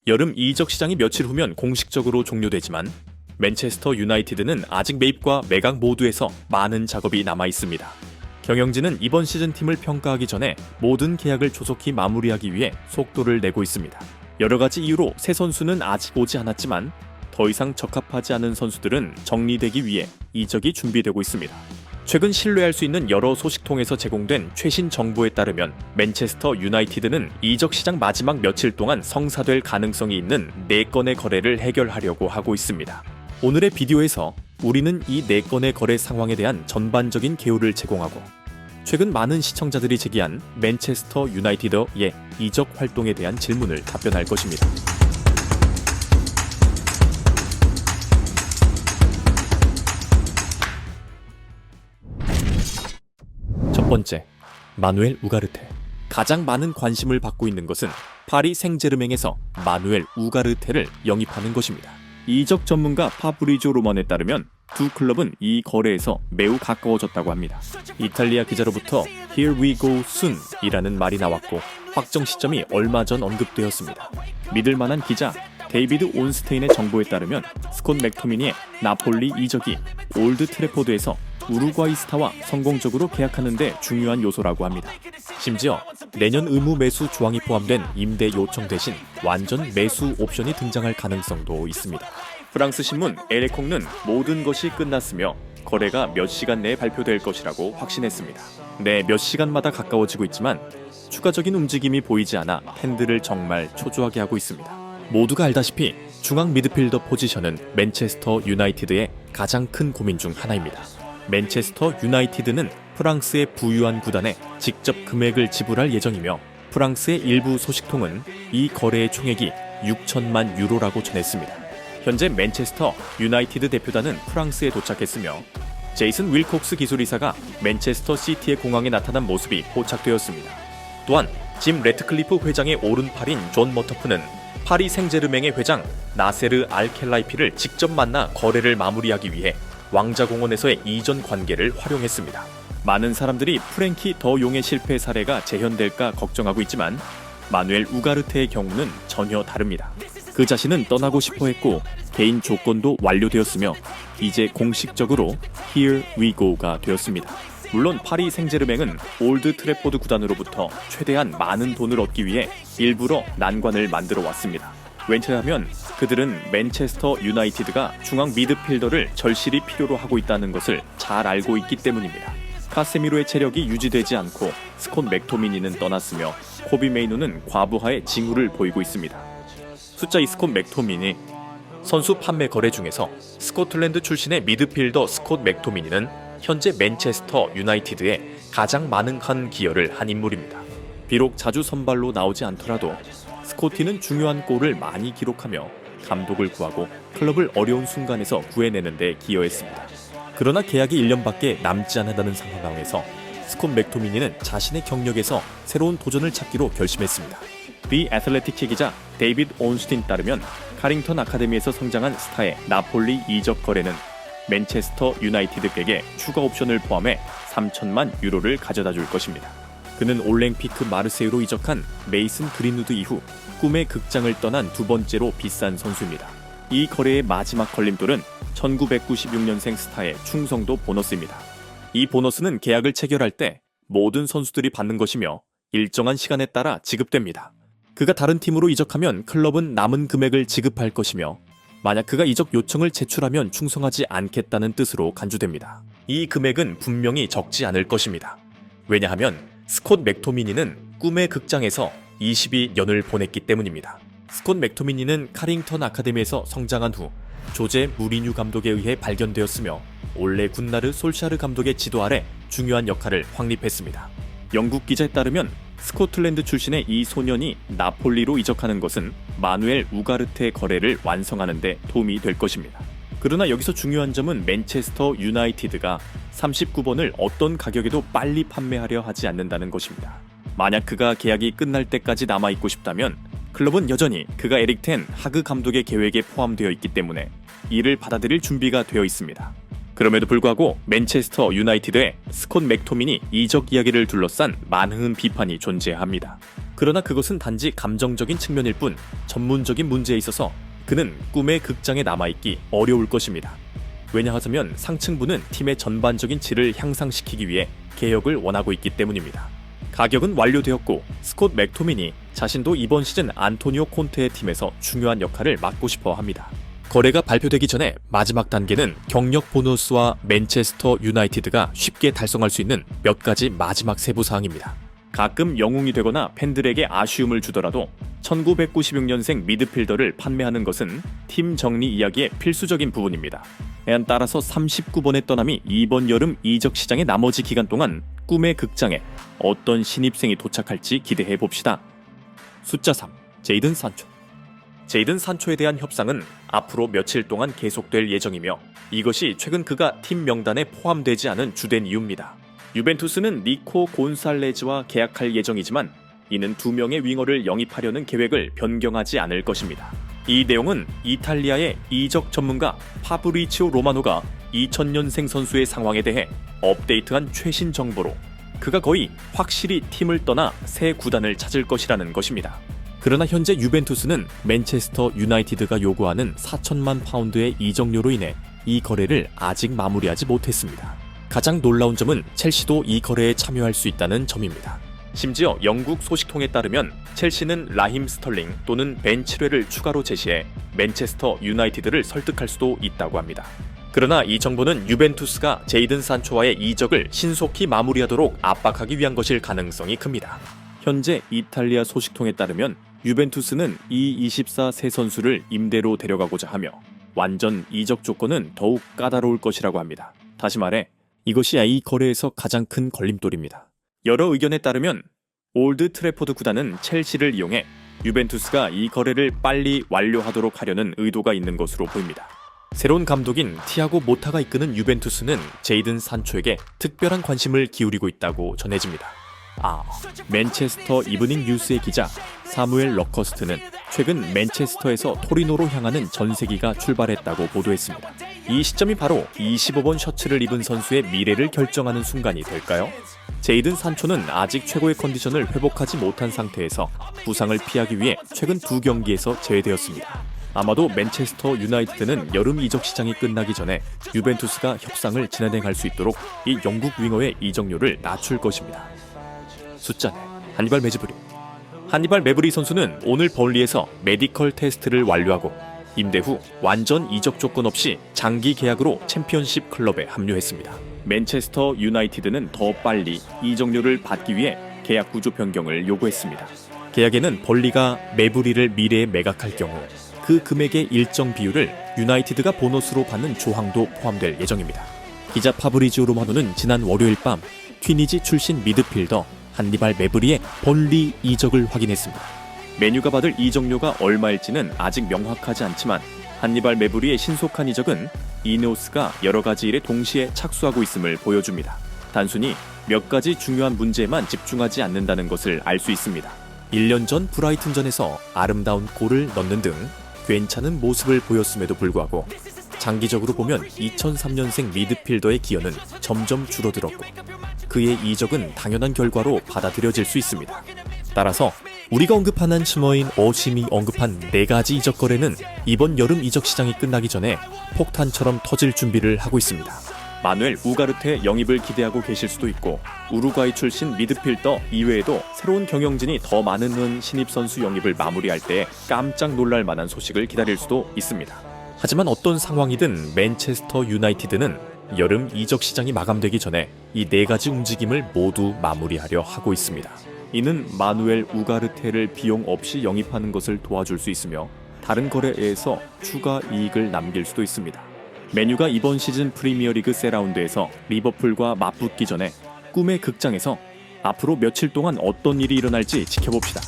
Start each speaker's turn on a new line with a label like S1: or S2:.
S1: 여름 이적 시장이 며칠 후면 공식적으로 종료되지만 맨체스터 유나이티드는 아직 매입과 매각 모두에서 많은 작업이 남아 있습니다. 경영진은 이번 시즌 팀을 평가하기 전에 모든 계약을 조속히 마무리하기 위해 속도를 내고 있습니다. 여러 가지 이유로 새 선수는 아직 오지 않았지만 더 이상 적합하지 않은 선수들은 정리되기 위해 이적이 준비되고 있습니다. 최근 신뢰할 수 있는 여러 소식통에서 제공된 최신 정보에 따르면 맨체스터 유나이티드는 이적 시장 마지막 며칠 동안 성사될 가능성이 있는 4건의 거래를 해결하려고 하고 있습니다. 오늘의 비디오에서 우리는 이 4건의 거래 상황에 대한 전반적인 개요를 제공하고 최근 많은 시청자들이 제기한 맨체스터 유나이티드의 이적 활동에 대한 질문을 답변할 것입니다. 첫 번째, 마누엘 우가르테. 가장 많은 관심을 받고 있는 것은 파리 생제르맹에서 마누엘 우가르테를 영입하는 것입니다. 이적 전문가 파브리조 로만에 따르면 두 클럽은 이 거래에서 매우 가까워졌다고 합니다. 이탈리아 기자로부터 Here we go soon 이라는 말이 나왔고 확정 시점이 얼마 전 언급되었습니다. 믿을 만한 기자 데이비드 온스테인의 정보에 따르면 스콧 맥토미니의 나폴리 이적이 올드 트래포드에서 우루과이 스타와 성공적으로 계약하는 데 중요한 요소라고 합니다. 심지어 내년 의무 매수 조항이 포함된 임대 요청 대신 완전 매수 옵션이 등장할 가능성도 있습니다. 프랑스 신문 에레콩는 모든 것이 끝났으며 거래가 몇 시간 내에 발표될 것이라고 확신했습니다. 몇 시간마다 가까워지고 있지만 추가적인 움직임이 보이지 않아 팬들을 정말 초조하게 하고 있습니다. 모두가 알다시피 중앙 미드필더 포지션은 맨체스터 유나이티드의 가장 큰 고민 중 하나입니다. 맨체스터 유나이티드는 프랑스의 부유한 구단에 직접 금액을 지불할 예정이며 프랑스의 일부 소식통은 이 거래의 총액이 6천만 유로라고 전했습니다. 현재 맨체스터 유나이티드 대표단은 프랑스에 도착했으며 제이슨 윌콕스 기술이사가 맨체스터 시티의 공항에 나타난 모습이 포착되었습니다. 또한 짐 레트클리프 회장의 오른팔인 존 머터프는 파리 생제르맹의 회장 나세르 알켈라이피를 직접 만나 거래를 마무리하기 위해 왕자공원에서의 이전 관계를 활용했습니다. 많은 사람들이 프랭키 더 용의 실패 사례가 재현될까 걱정하고 있지만 마누엘 우가르테의 경우는 전혀 다릅니다. 그 자신은 떠나고 싶어 했고 개인 조건도 완료되었으며 이제 공식적으로 Here we go가 되었습니다. 물론 파리 생제르맹은 올드 트래포드 구단으로부터 최대한 많은 돈을 얻기 위해 일부러 난관을 만들어 왔습니다. 왜냐하면 그들은 맨체스터 유나이티드가 중앙 미드필더를 절실히 필요로 하고 있다는 것을 잘 알고 있기 때문입니다. 카세미로의 체력이 유지되지 않고 스콧 맥토미니는 떠났으며 코비 메이노는 과부하의 징후를 보이고 있습니다. 숫자 2 스콧 맥토미니. 선수 판매 거래 중에서 스코틀랜드 출신의 미드필더 스콧 맥토미니는 현재 맨체스터 유나이티드에 가장 많은 한 기여를 한 인물입니다. 비록 자주 선발로 나오지 않더라도 스코티는 중요한 골을 많이 기록하며 감독을 구하고 클럽을 어려운 순간에서 구해내는 데 기여했습니다. 그러나 계약이 1년밖에 남지 않았다는 상황에서 스콧 맥토미니는 자신의 경력에서 새로운 도전을 찾기로 결심했습니다. 디 애틀레틱 기자 데이비드 온스틴 따르면 카링턴 아카데미에서 성장한 스타의 나폴리 이적 거래는 맨체스터 유나이티드에게 추가 옵션을 포함해 3천만 유로를 가져다 줄 것입니다. 그는 올랭피크 마르세유로 이적한 메이슨 그린우드 이후 꿈의 극장을 떠난 두 번째로 비싼 선수입니다. 이 거래의 마지막 걸림돌은 1996년생 스타의 충성도 보너스입니다. 이 보너스는 계약을 체결할 때 모든 선수들이 받는 것이며 일정한 시간에 따라 지급됩니다. 그가 다른 팀으로 이적하면 클럽은 남은 금액을 지급할 것이며 만약 그가 이적 요청을 제출하면 충성하지 않겠다는 뜻으로 간주됩니다. 이 금액은 분명히 적지 않을 것입니다. 왜냐하면 스콧 맥토미니는 꿈의 극장에서 22년을 보냈기 때문입니다. 스콧 맥토미니는 카링턴 아카데미에서 성장한 후 조제 무리뉴 감독에 의해 발견되었으며 올레 군나르 솔샤르 감독의 지도 아래 중요한 역할을 확립했습니다. 영국 기자에 따르면 스코틀랜드 출신의 이 소년이 나폴리로 이적하는 것은 마누엘 우가르테 거래를 완성하는 데 도움이 될 것입니다. 그러나 여기서 중요한 점은 맨체스터 유나이티드가 39번을 어떤 가격에도 빨리 판매하려 하지 않는다는 것입니다. 만약 그가 계약이 끝날 때까지 남아있고 싶다면 클럽은 여전히 그가 에릭 텐 하그 감독의 계획에 포함되어 있기 때문에 이를 받아들일 준비가 되어 있습니다. 그럼에도 불구하고 맨체스터 유나이티드의 스콧 맥토미니 이적 이야기를 둘러싼 많은 비판이 존재합니다. 그러나 그것은 단지 감정적인 측면일 뿐 전문적인 문제에 있어서 그는 꿈의 극장에 남아있기 어려울 것입니다. 왜냐하면 상층부는 팀의 전반적인 질을 향상시키기 위해 개혁을 원하고 있기 때문입니다. 가격은 완료되었고 스콧 맥토민이 자신도 이번 시즌 안토니오 콘테의 팀에서 중요한 역할을 맡고 싶어 합니다. 거래가 발표되기 전에 마지막 단계는 경력 보너스와 맨체스터 유나이티드가 쉽게 달성할 수 있는 몇 가지 마지막 세부사항입니다. 가끔 영웅이 되거나 팬들에게 아쉬움을 주더라도 1996년생 미드필더를 판매하는 것은 팀 정리 이야기의 필수적인 부분입니다. 따라서 39번의 떠남이 이번 여름 이적 시장의 나머지 기간 동안 꿈의 극장에 어떤 신입생이 도착할지 기대해봅시다. 숫자 3. 제이든 산초. 제이든 산초에 대한 협상은 앞으로 며칠 동안 계속될 예정이며 이것이 최근 그가 팀 명단에 포함되지 않은 주된 이유입니다. 유벤투스는 니코 곤살레즈와 계약할 예정이지만 이는 2명의 윙어를 영입하려는 계획을 변경하지 않을 것입니다. 이 내용은 이탈리아의 이적 전문가 파브리치오 로마노가 2000년생 선수의 상황에 대해 업데이트한 최신 정보로 그가 거의 확실히 팀을 떠나 새 구단을 찾을 것이라는 것입니다. 그러나 현재 유벤투스는 맨체스터 유나이티드가 요구하는 4천만 파운드의 이적료로 인해 이 거래를 아직 마무리하지 못했습니다. 가장 놀라운 점은 첼시도 이 거래에 참여할 수 있다는 점입니다. 심지어 영국 소식통에 따르면 첼시는 라힘 스털링 또는 벤 칠웨를 추가로 제시해 맨체스터 유나이티드를 설득할 수도 있다고 합니다. 그러나 이 정보는 유벤투스가 제이든 산초와의 이적을 신속히 마무리하도록 압박하기 위한 것일 가능성이 큽니다. 현재 이탈리아 소식통에 따르면 유벤투스는 이24 새 선수를 임대로 데려가고자 하며 완전 이적 조건은 더욱 까다로울 것이라고 합니다. 다시 말해 이것이 이 거래에서 가장 큰 걸림돌입니다. 여러 의견에 따르면 올드 트래포드 구단은 첼시를 이용해 유벤투스가 이 거래를 빨리 완료하도록 하려는 의도가 있는 것으로 보입니다. 새로운 감독인 티아고 모타가 이끄는 유벤투스는 제이든 산초에게 특별한 관심을 기울이고 있다고 전해집니다. 맨체스터 이브닝 뉴스의 기자 사무엘 러커스트는 최근 맨체스터에서 토리노로 향하는 전세기가 출발했다고 보도했습니다. 이 시점이 바로 25번 셔츠를 입은 선수의 미래를 결정하는 순간이 될까요? 제이든 산초는 아직 최고의 컨디션을 회복하지 못한 상태에서 부상을 피하기 위해 최근 2경기에서 제외되었습니다. 아마도 맨체스터 유나이티드는 여름 이적 시장이 끝나기 전에 유벤투스가 협상을 진행할 수 있도록 이 영국 윙어의 이적료를 낮출 것입니다. 숫자 4. 한니발 매즈브리. 한니발 매브리 선수는 오늘 벌리에서 메디컬 테스트를 완료하고 임대 후 완전 이적 조건 없이 장기 계약으로 챔피언십 클럽에 합류했습니다. 맨체스터 유나이티드는 더 빨리 이적료를 받기 위해 계약 구조 변경을 요구했습니다. 계약에는 벌리가 매브리를 미래에 매각할 경우 그 금액의 일정 비율을 유나이티드가 보너스로 받는 조항도 포함될 예정입니다. 기자 파브리지오 로마노는 지난 월요일 밤 튀니지 출신 미드필더 한니발 매브리의 벌리 이적을 확인했습니다. 메뉴가 받을 이적료가 얼마일지는 아직 명확하지 않지만 한니발 매브리의 신속한 이적은 이네오스가 여러 가지 일에 동시에 착수하고 있음을 보여줍니다. 단순히 몇 가지 중요한 문제에만 집중하지 않는다는 것을 알 수 있습니다. 1년 전 브라이튼전에서 아름다운 골을 넣는 등 괜찮은 모습을 보였음에도 불구하고 장기적으로 보면 2003년생 미드필더의 기여는 점점 줄어들었고 그의 이적은 당연한 결과로 받아들여질 수 있습니다. 따라서 우리가 언급한 시머인 오심이 언급한 4가지 이적 거래는 이번 여름 이적 시장이 끝나기 전에 폭탄처럼 터질 준비를 하고 있습니다. 마누엘 우가르테 영입을 기대하고 계실 수도 있고 우루과이 출신 미드필더 이외에도 새로운 경영진이 더 많은 신입 선수 영입을 마무리할 때 깜짝 놀랄 만한 소식을 기다릴 수도 있습니다. 하지만 어떤 상황이든 맨체스터 유나이티드는 여름 이적 시장이 마감되기 전에 이 4가지 움직임을 모두 마무리하려 하고 있습니다. 이는 마누엘 우가르테를 비용 없이 영입하는 것을 도와줄 수 있으며 다른 거래에서 추가 이익을 남길 수도 있습니다. 맨유가 이번 시즌 프리미어리그 세 라운드에서 리버풀과 맞붙기 전에 꿈의 극장에서 앞으로 며칠 동안 어떤 일이 일어날지 지켜봅시다.